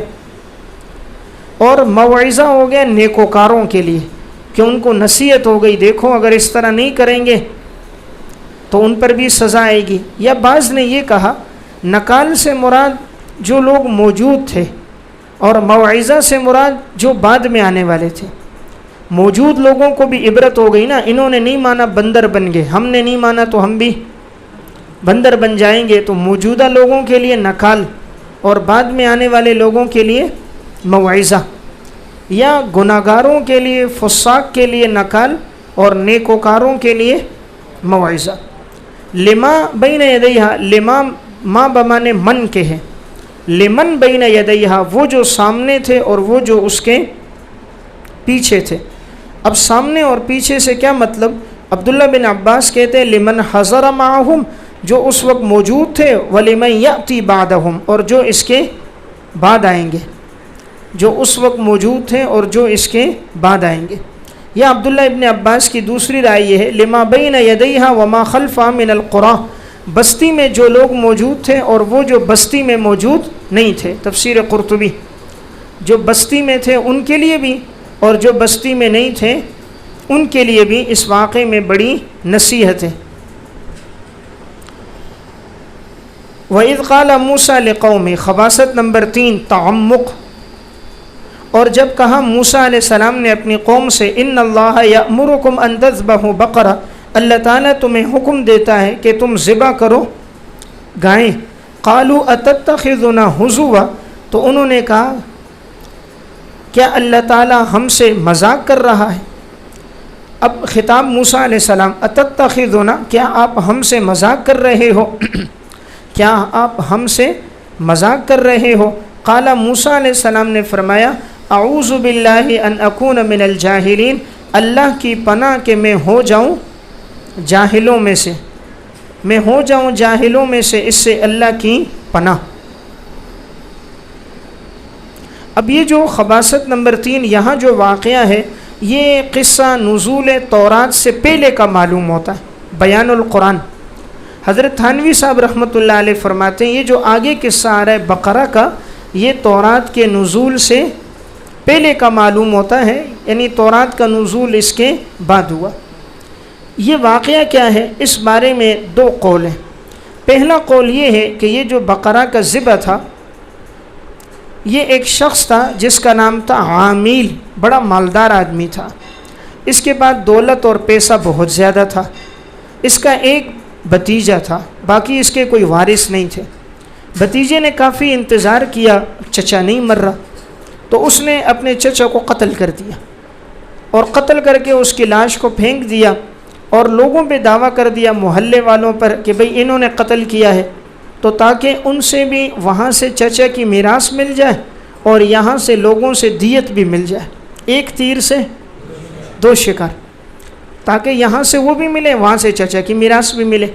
اور موعظہ ہو گیا نیکوکاروں کے لیے کہ ان کو نصیحت ہو گئی، دیکھو اگر اس طرح نہیں کریں گے تو ان پر بھی سزا آئے گی۔ یا بعض نے یہ کہا نکال سے مراد جو لوگ موجود تھے، اور موعظہ سے مراد جو بعد میں آنے والے تھے۔ موجود لوگوں کو بھی عبرت ہو گئی نا، انہوں نے نہیں مانا بندر بن گئے، ہم نے نہیں مانا تو ہم بھی بندر بن جائیں گے، تو موجودہ لوگوں کے لیے نکال اور بعد میں آنے والے لوگوں کے لیے موعظہ، یا گناہگاروں کے لیے فساق کے لیے نکال اور نیکوکاروں کے لیے موعظہ۔ لما بین یدیہا، لما ما بمانے من کے ہے، لمن بین یدیہا وہ جو سامنے تھے اور وہ جو اس کے پیچھے تھے۔ اب سامنے اور پیچھے سے کیا مطلب؟ عبداللہ بن عباس کہتے ہیں لمن حضر معہم، جو اس وقت موجود تھے، ولمن یأتی بعدہم اور جو اس کے بعد آئیں گے، جو اس وقت موجود تھے اور جو اس کے بعد آئیں گے۔ یا عبداللہ ابن عباس کی دوسری رائے یہ ہے لما بین یدیہا وما خلفہا من القرى، بستی میں جو لوگ موجود تھے اور وہ جو بستی میں موجود نہیں تھے۔ تفسیر قرطبی، جو بستی میں تھے ان کے لیے بھی اور جو بستی میں نہیں تھے ان کے لیے بھی اس واقعے میں بڑی نصیحت ہے۔ وَإِذْ قَالَ مُوسَىٰ لِقَوْمِهِ، خباثت نمبر 3 تعمق۔ اور جب کہا موسیٰ علیہ السلام نے اپنی قوم سے ان اللہ یأمرکم ان تذبحوا بقرہ، اللہ تعالیٰ تمہیں حکم دیتا ہے کہ تم ذبح کرو گائیں۔ قالوا اتتخذنا ہزوا، تو انہوں نے کہا کیا اللہ تعالیٰ ہم سے مذاق کر رہا ہے؟ اب خطاب موسیٰ علیہ السلام، اتتخذنا کیا آپ ہم سے مذاق کر رہے ہو؟ کیا آپ ہم سے مذاق کر رہے ہو؟ قال موسیٰ علیہ السلام نے فرمایا اعوذ باللہ ان اکون من الجاہلین، اللہ کی پناہ کہ میں ہو جاؤں جاہلوں میں سے، میں ہو جاؤں جاہلوں میں سے، اس سے اللہ کی پناہ۔ اب یہ جو خباثت نمبر 3 یہاں جو واقعہ ہے، یہ قصہ نزول تورات سے پہلے کا معلوم ہوتا ہے، بیان القرآن۔ حضرت تھانوی صاحب رحمۃ اللہ علیہ فرماتے ہیں یہ جو آگے قصہ آ رہا ہے بقرہ کا، یہ تورات کے نزول سے پہلے کا معلوم ہوتا ہے، یعنی تورات کا نزول اس کے بعد ہوا۔ یہ واقعہ کیا ہے اس بارے میں دو قول ہیں۔ پہلا قول یہ ہے کہ یہ جو بقرہ کا ذبح تھا، یہ ایک شخص تھا جس کا نام تھا عامیل، بڑا مالدار آدمی تھا، اس کے بعد دولت اور پیسہ بہت زیادہ تھا، اس کا ایک بھتیجا تھا، باقی اس کے کوئی وارث نہیں تھے۔ بھتیجے نے کافی انتظار کیا، چچا نہیں مر رہا، تو اس نے اپنے چچا کو قتل کر دیا، اور قتل کر کے اس کی لاش کو پھینک دیا، اور لوگوں پہ دعویٰ کر دیا محلے والوں پر کہ بھئی انہوں نے قتل کیا ہے، تو تاکہ ان سے بھی وہاں سے چچا کی میراث مل جائے اور یہاں سے لوگوں سے دیت بھی مل جائے، ایک تیر سے دو شکار، تاکہ یہاں سے وہ بھی ملے وہاں سے چچا کی میراث بھی ملے۔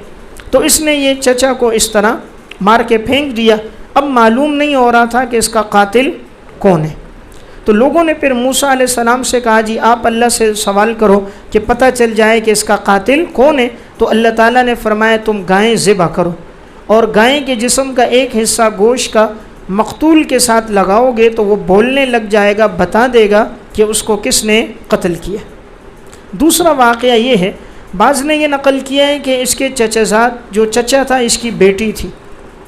تو اس نے یہ چچا کو اس طرح مار کے پھینک دیا۔ اب معلوم نہیں ہو رہا تھا کہ اس کا قاتل کون ہے، تو لوگوں نے پھر موسیٰ علیہ السلام سے کہا جی آپ اللہ سے سوال کرو کہ پتہ چل جائے کہ اس کا قاتل کون ہے۔ تو اللہ تعالیٰ نے فرمایا تم گائیں ذبح کرو، اور گائے کے جسم کا ایک حصہ گوشت کا مقتول کے ساتھ لگاؤ گے تو وہ بولنے لگ جائے گا، بتا دے گا کہ اس کو کس نے قتل کیا۔ دوسرا واقعہ یہ ہے، بعض نے یہ نقل کیا ہے کہ اس کے چچا زاد، جو چچا تھا اس کی بیٹی تھی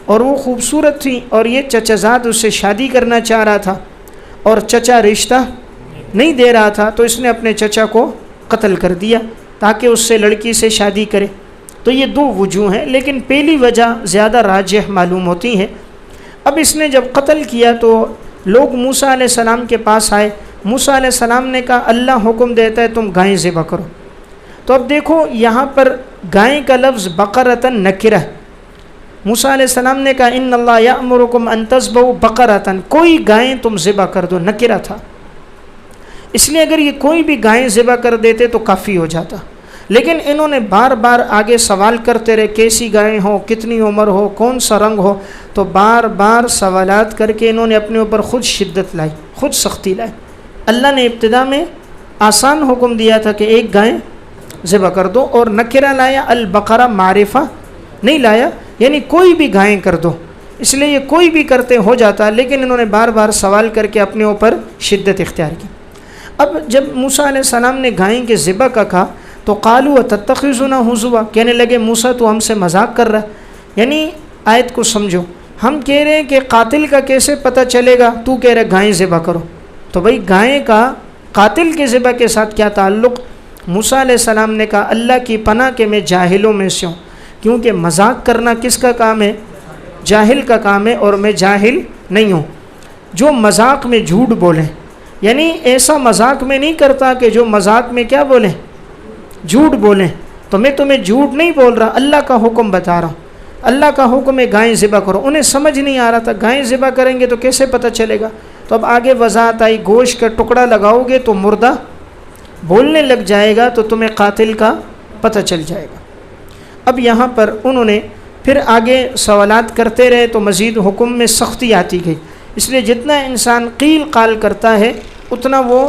اور وہ خوبصورت تھی، اور یہ چچا زاد اس سے شادی کرنا چاہ رہا تھا اور چچا رشتہ نہیں دے رہا تھا، تو اس نے اپنے چچا کو قتل کر دیا تاکہ اس سے لڑکی سے شادی کرے۔ تو یہ دو وجوہ ہیں، لیکن پہلی وجہ زیادہ راجح معلوم ہوتی ہے۔ اب اس نے جب قتل کیا تو لوگ موسیٰ علیہ السلام کے پاس آئے۔ موسیٰ علیہ السلام نے کہا اللہ حکم دیتا ہے تم گائیں ذبح کرو۔ تو اب دیکھو یہاں پر گائیں کا لفظ بقرۃ نکرہ ہے۔ موسیٰ علیہ السلام نے کہا ان اللہ یأمرکم ان تذبحوا بقرۃ، کوئی گائیں تم ذبح کر دو، نکرہ تھا، اس لیے اگر یہ کوئی بھی گائیں ذبح کر دیتے تو کافی ہو جاتا، لیکن انہوں نے بار بار آگے سوال کرتے رہے کیسی گائیں ہو، کتنی عمر ہو، کون سا رنگ ہو، تو بار بار سوالات کر کے انہوں نے اپنے اوپر خود شدت لائی، خود سختی لائی۔ اللہ نے ابتدا میں آسان حکم دیا تھا کہ ایک گائیں ذبح کر دو، اور نکرہ لایا، البقرہ معرفہ نہیں لایا، یعنی کوئی بھی گائیں کر دو، اس لیے یہ کوئی بھی کرتے ہو جاتا، لیکن انہوں نے بار بار سوال کر کے اپنے اوپر شدت اختیار کی۔ اب جب موسیٰ علیہ السلام نے گائیں کے ذبح کا کہا تو قالوا اتتخذنا ہزوا، کہنے لگے موسیٰ تو ہم سے مذاق کر رہا ہے، یعنی آیت کو سمجھو، ہم کہہ رہے ہیں کہ قاتل کا کیسے پتہ چلے گا، تو کہہ رہے گائیں ذبح کرو، تو بھئی گائیں کا قاتل کے ذبح کے ساتھ کیا تعلق؟ موسیٰ علیہ السلام نے کہا اللہ کی پناہ کہ میں جاہلوں میں سے ہوں، کیونکہ مذاق کرنا کس کا کام ہے؟ جاہل کا کام ہے، اور میں جاہل نہیں ہوں۔ جو مذاق میں جھوٹ بولیں، یعنی ایسا مذاق میں نہیں کرتا کہ جو مذاق میں کیا بولیں؟ جھوٹ بولیں، تو میں تمہیں جھوٹ نہیں بول رہا، اللہ کا حکم بتا رہا ہوں، اللہ کا حکم ہے گائیں ذبح کرو۔ انہیں سمجھ نہیں آ رہا تھا گائیں ذبح کریں گے تو کیسے پتہ چلے گا، تو اب آگے وضاحت آئی گوشت کا ٹکڑا لگاؤ گے تو مردہ بولنے لگ جائے گا تو تمہیں قاتل کا پتہ چل جائے گا۔ اب یہاں پر انہوں نے پھر آگے سوالات کرتے رہے تو مزید حکم میں سختی آتی گئی، اس لیے جتنا انسان قیل قال کرتا ہے اتنا وہ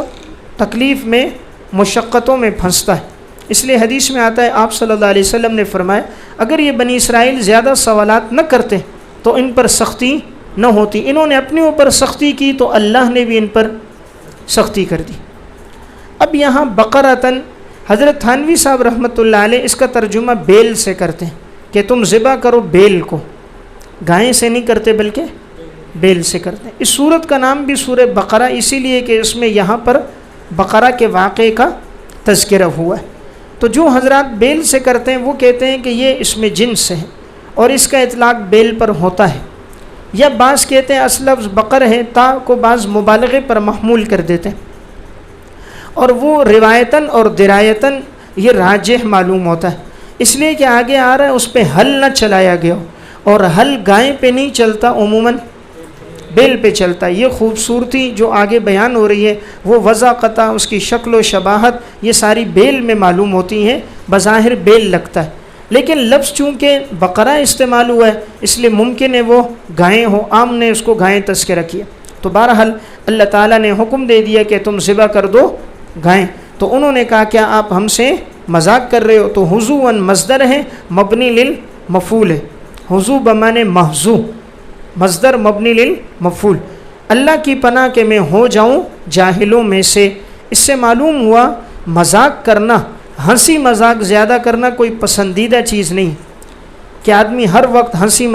تکلیف میں، مشقتوں میں پھنستا ہے۔ اس لیے حدیث میں آتا ہے آپ صلی اللہ علیہ وسلم نے فرمایا اگر یہ بنی اسرائیل زیادہ سوالات نہ کرتے تو ان پر سختی نہ ہوتی، انہوں نے اپنے اوپر سختی کی تو اللہ نے بھی ان پر سختی کر دی۔ اب یہاں بقرۃن، حضرت تھانوی صاحب رحمۃ اللہ علیہ اس کا ترجمہ بیل سے کرتے ہیں کہ تم ذبح کرو بیل کو، گائیں سے نہیں کرتے بلکہ بیل سے کرتے ہیں۔ اس سورت کا نام بھی سورہ بقرہ اسی لیے کہ اس میں یہاں پر بقرہ کے واقعے کا تذکرہ ہوا ہے۔ تو جو حضرات بیل سے کرتے ہیں وہ کہتے ہیں کہ یہ اس میں جنس ہے اور اس کا اطلاق بیل پر ہوتا ہے، یا بعض کہتے ہیں اصل لفظ بقر ہے، تا کو بعض مبالغے پر محمول کر دیتے ہیں، اور وہ روایتاً اور درایتاً یہ راجح معلوم ہوتا ہے، اس لیے کہ آگے آ رہا ہے اس پہ حل نہ چلایا گیا ہو، اور حل گائیں پہ نہیں چلتا، عموماً بیل پہ چلتا ہے۔ یہ خوبصورتی جو آگے بیان ہو رہی ہے وہ وضاقتہ، اس کی شکل و شباہت یہ ساری بیل میں معلوم ہوتی ہیں، بظاہر بیل لگتا ہے، لیکن لفظ چونکہ بقرہ استعمال ہوا ہے اس لیے ممکن ہے وہ گائیں ہو، عام نے اس کو گائیں تذکرہ کیا۔ تو بہرحال اللہ تعالیٰ نے حکم دے دیا کہ تم ذبح کر دو گائیں، تو انہوں نے کہا کیا آپ ہم سے مذاق کر رہے ہو؟ تو حضوًا مصدر ہے مبنی للمفعول ہے، حضو بمانے محضو، مصدر مبنی للمفعول، اللہ کی پناہ کہ میں ہو جاؤں جاہلوں میں سے۔ اس سے معلوم ہوا مذاق کرنا، ہنسی مذاق زیادہ کرنا کوئی پسندیدہ چیز نہیں کہ آدمی ہر وقت ہنسی